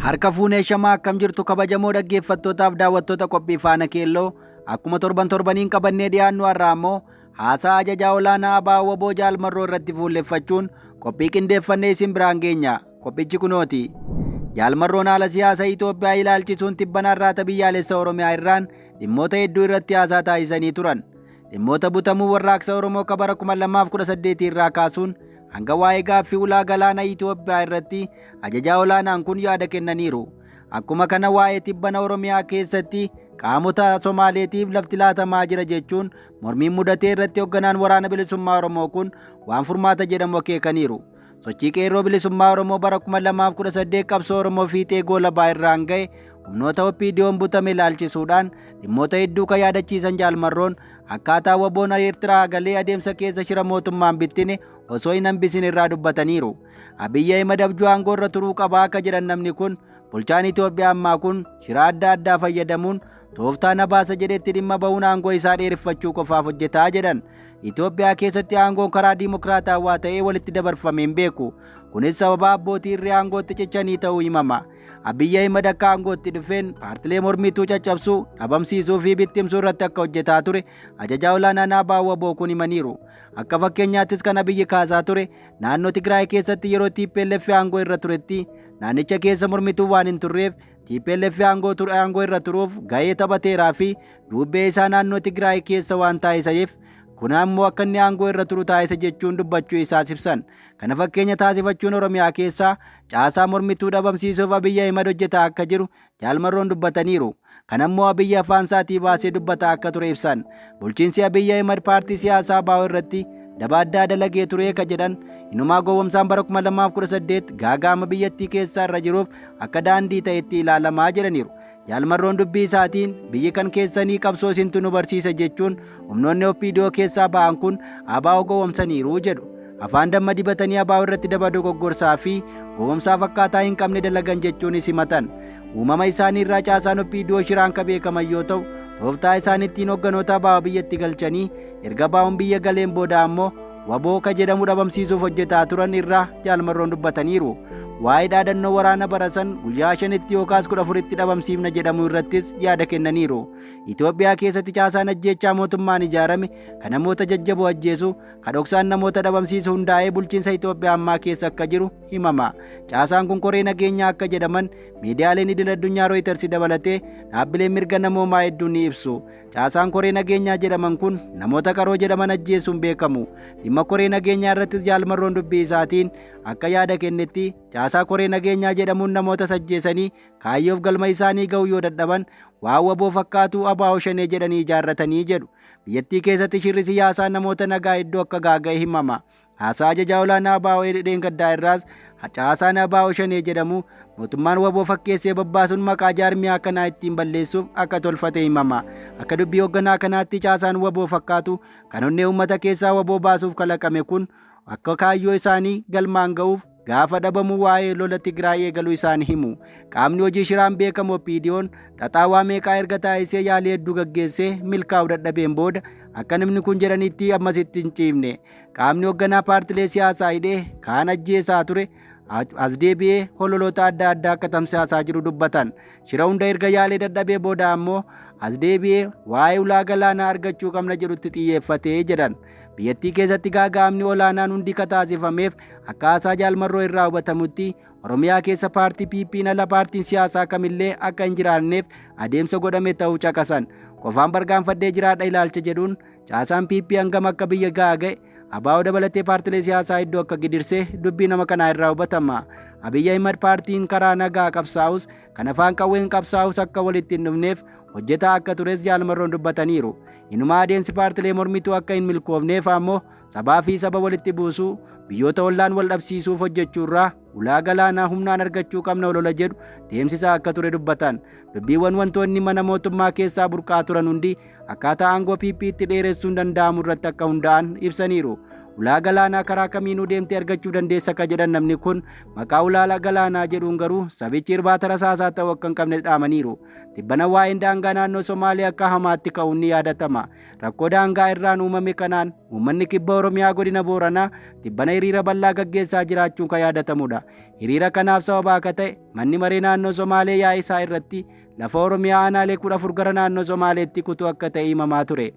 Harka fuunee shamaa akkam jirtu kabajamoo dhaggeeffattootaaf daawwattoota qophii faana keelloo akkuma torbaniin qabannee dhiyaannu har'aa immoo haasaa ajajaa olaanaa ABO WBO Jaalmarroo irratti fuulleffachuun qophii qindeeffannee isin biraan geenya. Qophichi kunooti. Jaalmarroon haala siyaasa Itoophiyaa ilaalchisuun tibbanaarraata biyyaalessa Oromiyaa irraan dhimmoota hedduu irratti haasaa taasisanii turan. Dhimmoota butamuu warraaqsa Oromoo bara 2018 irraa kaasuun hanga waa'ee gaaffii ulaa galaana Itoophiyaa irratti ajajaa olaanaan kun yaada kennaniiru. Akkuma kana waa'ee tibbana Oromiyaa keessatti qaamota Somaaleetiif lafti laatamaa jira jechuun mormiin mudatee irratti hoogganaan waraana bilisummaa Oromoo kun waan furmaata jedhamu akeekaniiru. Sochii qeerroo bilisummaa Oromoo bara 2018 qabsoo Oromoo fiixee goolabaa irraan ga'e humnoota OPDO'n butame ilaalchisuudhaan dhimmoota hedduu kan yaadachiisan Jaalmarroon akkaataa WBO'n Eertiraa galee adeemsa keessa shira mootummaan bittine osoo hin hambisin irraa dubbataniiru. Abiyyi Ahimad abjuu aangoo irra turuu qabaa akka jedhan namni kun bulchaan Itoophiyaa ammaa kun shira adda addaa fayyadamuun tooftaa na baasa jedhetti dhimma ba'uun aangoo isaa dheereffachuu qofaaf hojjetaa jedhan. Itoophiyaa keessatti aangoon karaa diimokiraatawaa ta'ee walitti dabarfamee hin beeku. Kunis sababa abbootii irree aangootti cichanii ta'uu himama. Abiyyi Ahimad akka aangootti dhufeen paartilee mormituu caccabsuu, dhabamsiisuu fi bittimsuu irratti akka hojjetaa ture ajajaa olaanaan ABO WBO kun himaniiru. Akka fakkeenyaattis kan Abiyyi kaasaa ture naannoo Tigraay keessatti yeroo TPLF aangoo irra turetti naannicha keessa mormituu waan hin turreef TPLF aangoo irra turuuf gahee taphateeraa fi duubbee isaa naannoo Tigraay keessa waan taasiseef kun ammoo akka inni aangoo irra turu taasise jechuun dubbachuu isaas ibsan. Kana fakkeenya taasifachuun Oromiyaa keessaa caasaa mormituu dhabamsiisuuf Abiyyi Ahimad hojjetaa akka jiru Jaalmarroon dubbataniiru. Kan ammoo Abiyyi afaan isaatii baasee dubbataa akka ture ibsan. Bulchiinsi Abiyyi Ahimad paartii siyaasaa ABO irratti daba addaa dalagee ture ka jedhan inumaa gowwomsaan bara 2018 gaagaama biyyattii keessaa irra jiruuf akka daandii ta'etti ilaalamaa jedhaniiru. Jaalmarroon dubbii isaatiin biyyi kan keessanii qabsoo isintu nu barsiisa jechuun humnoonni OPDO keessaa ba'an kun ABO gowwomsaniiru jedhu. Afaan damma dibatanii ABO irratti daba dogoggorsaa fi gowwomsaa fakkaataa hin qabne dalagan jechuunis himatan. Uumama isaanii irraa caasaan OPDO shiraan ka beekaman yoo ta'u tooftaa isaan ittiin hoogganoota ABO biyyatti galchanii erga ABO'n biyya galeen booda ammoo WBO ka jedhamu dhabamsiisuuf hojjetaa turan irraa Jaalmarroon dubbataniiru. Waa'ee dhaadannoo waraana barasan guyyaa 5tti yookaas 14tti dhabamsiifna jedhamu irrattis yaada kennaniiru. Itoophiyaa keessatti caasaan ajjeechaa mootummaan ijaarame kan namoota jajjaboo ajjeesu kan dhoksaan namoota dhabamsiisu hundaa'ee bulchiinsa Itoophiyaa ammaa keessa akka jiru himama. Caasaan kun koree nageenyaa akka jedhaman miidiyaaleen idil addunyaa Reuters dabalatee dhaabbileen mirga namoomaa hedduun ni ibsu. Caasaan koree nageenyaa jedhaman kun namoota qaroo jedhaman ajjeesuun beekamu. Dhimma koree nageenyaa irrattis Jaalmarroon dubbii isaatiin akka yaada kennetti caasaa koree nageenyaa jedhamuun namoota ajjeesanii kaayyoof galma isaanii ga'uu yoo dadhaban waan WBO fakkaatu ABO shanee jedhanii ijaarratanii jedhu. Biyyattii keessatti shirri siyaasaa namoota nagaa iddoo akka gaaga'e himama. Haasaa ajajaa olaanaa ABO dheengaddaa irraas caasaan ABO shanee jedhamu mootummaan WBO fakkeessee babbaasuun maqaa jaarmiyaa kanaa ittiin balleessuuf akka tolfate himama. Akka dubbii hoogganaa kanaatti caasaan WBO fakkaatu kan onnee uummata keessaa WBO baasuuf kalaqame kun akka kaayyoo isaanii galmaan ga'uuf gaafa dhabamu waa'ee lola Tigraay eegaluu isaanii himu. Qaamni hojii shiraan beekamu OPDO'n xaxaawaa meeqaa erga taasisee yaalii hedduu gaggeessee milkaa'uu dadhabeen booda akka namni kun jedhanitti ammasitti hin ciifne. Qaamni hoogganaa paartilee siyaasaa hidhee kaan ajjeesaa ture as deebi'ee hololoota adda addaa akka tamsaasaa jiru dubbatan. Shira hunda erga yaalee dadhabee booda ammoo as deebi'ee waa'ee ulaa galaanaa argachuu qabna jedhutti xiyyeeffatee jedhan. Biyyattii keessatti gaaga'amni olaanaan hundi taasifameef akka haasaa Jaalmarroo irraa hubatamutti Oromiyaa keessa paartii PP'n ala paartiin siyaasaa kamillee akka hin jiraanneef adeemsa godhame ta'uu caqasan. Qofaan bargaanfadhee jiraadha ilaalcha jedhuun caasaan PP hangam akka biyya gaaga'e ABO dabalatee paartilee siyaasaa iddoo akka gidirsee dubbii nama kanaa irraa hubatama. Abiyyi Ahimad paartiin karaa nagaa qabsaa'us kan afaan qawween qabsaa'us akka walitti hin dhufneef hojjetaa akka tures Jaalmarroon dubbataniiru. Inumaa adeemsi paartilee mormituu akka hin milkoofneef ammoo sabaa fi saba walitti buusuu biyyoota ollaan wal dhabsiisuuf hojjechuurraa ulaa galaanaa humnaan argachuu qabna olola jedhu deemsisaa akka ture dubbatan. Dubbiiwwan wantoonni mana mootummaa keessaa burqaa turan hundi akkaataa aangoo PP'tti dheeressuun danda'amu irratti akka hundaa'an ibsaniiru. ulaa galaanaa karaa kamiinuu deemtee argachuu dandeessa ka jedhan namni kun maqaa ulaa galaanaa jedhuun garuu sabichi irbaata rasaasaa ta'uu akka hin qabne dhaamaniiru. Tibbana waa'een daangaa naannoo Somaalee akka hamaatti ka'uun ni yaadatama. Rakkoo daangaa irraan uumame kanaan uummanni kibba Oromiyaa godina Booranaa tibbana hiriira bal'aa gaggeessaa jiraachuun kan yaadatamudha. Hiriira kanaaf sababa akka ta'e manni maree naannoo Somaalee yaa'ii isaa irratti lafa Oromiyaa aanaalee 14 gara naannoo Somaaleetti kutuu akka ta'e himamaa ture.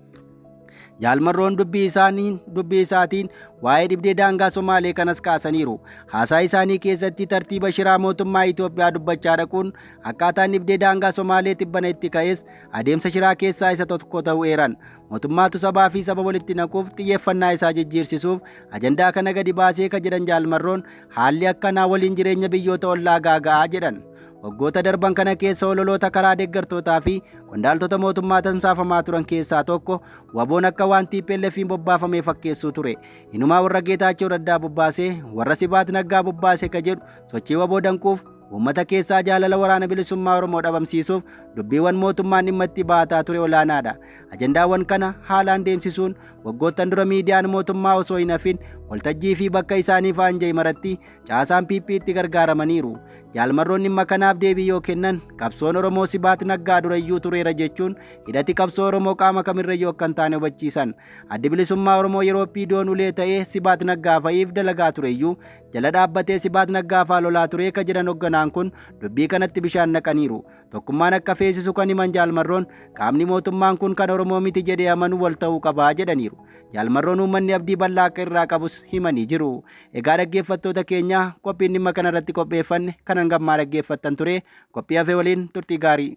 Jaalmarroon dubbii isaatiin waa'ee dhibdee daangaa Somaalee kanas kaasaniiru. Haasaa isaanii keessatti tartiiba shiraa mootummaa Itoophiyaa dubbachaa dhaquun akkaataan dhibdee daangaa Somaalee tibbana itti ka'es adeemsa shiraa keessaa isa tokko ta'uu eeran. Mootummaatu sabaa fi saba walitti naquuf xiyyeeffannaa isaa jijjiirsisuuf ajandaa kana gadi baasee ka jedhan Jaalmarroon haalli akkanaa waliin jireenya biyyoota ollaa gaaga'aa jedhan. Waggoota darban kana keessa ololoota karaa deeggartootaa fi qondaaltota mootummaa tamsaafamaa turan keessaa tokko waboon akka waan TPLF'n bobbaafamee fakkeessuu ture. Inumaa warra Geetaachoo Raddaa bobbaasee warra Sibaat Naggaa bobbaasee ka jedhu sochii waboo danquuf uummata keessaa jaalala waraana bilisummaa Oromoo dhabamsiisuuf dubbiiwwan mootummaan dhimma itti baataa ture olaanaadha. Ajandaawwan kana haalaan deemsisuun waggoottan dura miidiyaan mootummaa osoo hin hafin waltajjii fi bakka isaanii faanja'e maratti caasaan PP itti gargaaramaniiru. Jaalmarroon dhimma kanaaf deebii yoo kennan qabsoon Oromoo Sibaat Naggaa durayyuu tureera jechuun hidhati qabsoo Oromoo qaama kamirrayyuu akka hin taane hubachiisan. Addi bilisummaa Oromoo yeroo PDO'n ulee ta'ee Sibaat Naggaa fa'iif dalagaa tureyyuu jala dhaabbatee Sibaat Naggaa faa lolaa turee ka jedhan hoogganaan kun dubbii kanatti bishaan naqaniiru. Tokkummaan akka feesisu kan himan Jaalmarroon qaamni mootummaan kun kan Oromoo miti jedhee amanu wal ta'uu qabaa jedhaniiru. Jaalmarroon uummanni abdii bal'aa akka irraa qabus himanii jiru. Egaa dhaggeeffattoota keenya qophiin dhimma kanarratti qopheeffanne kanan gammaa dhaggeeffattan ture. Qophii hafee waliin turtii gaarii.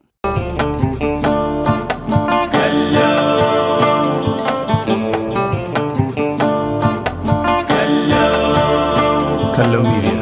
Kalloo Miidiyaa.